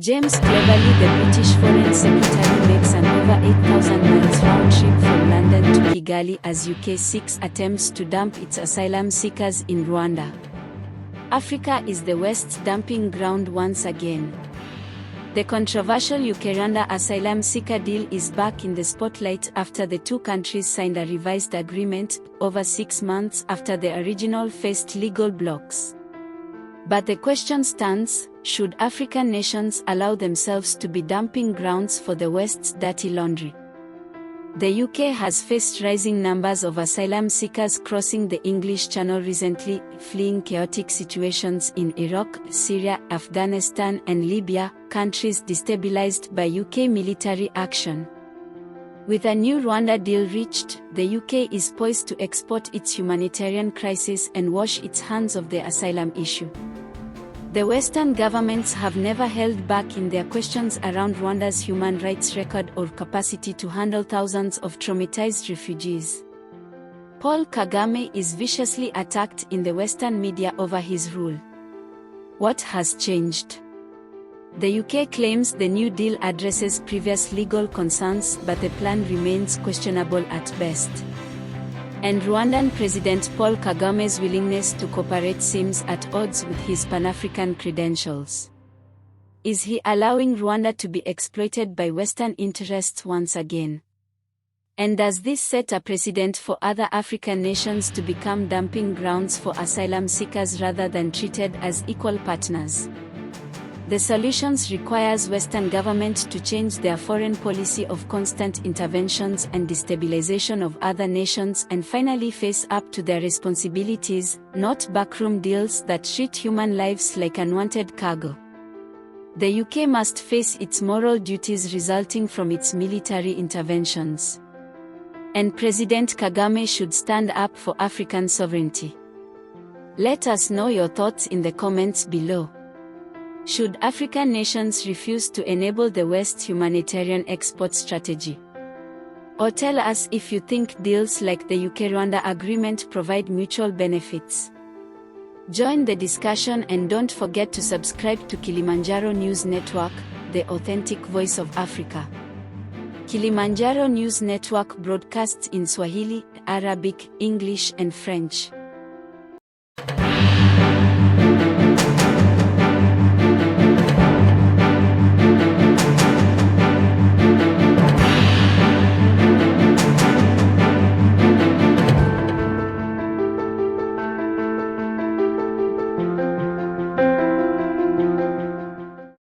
James Cleverly, the British Foreign Secretary, makes an over 8,000 miles round trip from London to Kigali as UK seeks attempts to dump its asylum seekers in Rwanda. Africa is the West's dumping ground once again. The controversial UK-Rwanda asylum seeker deal is back in the spotlight after the two countries signed a revised agreement, over 6 months after the original faced legal blocks. But the question stands, should African nations allow themselves to be dumping grounds for the West's dirty laundry? The UK has faced rising numbers of asylum seekers crossing the English Channel recently, fleeing chaotic situations in Iraq, Syria, Afghanistan and Libya, countries destabilized by UK military action. With a new Rwanda deal reached, the UK is poised to export its humanitarian crisis and wash its hands of the asylum issue. The Western governments have never held back in their questions around Rwanda's human rights record or capacity to handle thousands of traumatized refugees. Paul Kagame is viciously attacked in the Western media over his rule. What has changed? The UK claims the new deal addresses previous legal concerns, but the plan remains questionable at best. And Rwandan President Paul Kagame's willingness to cooperate seems at odds with his Pan-African credentials. Is he allowing Rwanda to be exploited by Western interests once again? And does this set a precedent for other African nations to become dumping grounds for asylum seekers rather than treated as equal partners? The solutions requires Western government to change their foreign policy of constant interventions and destabilization of other nations and finally face up to their responsibilities, not backroom deals that treat human lives like unwanted cargo. The UK must face its moral duties resulting from its military interventions. And President Kagame should stand up for African sovereignty. Let us know your thoughts in the comments below. Should African nations refuse to enable the West's humanitarian export strategy? Or tell us if you think deals like the UK-Rwanda agreement provide mutual benefits. Join the discussion and don't forget to subscribe to Kilimanjaro News Network, the authentic voice of Africa. Kilimanjaro News Network broadcasts in Swahili, Arabic, English and French.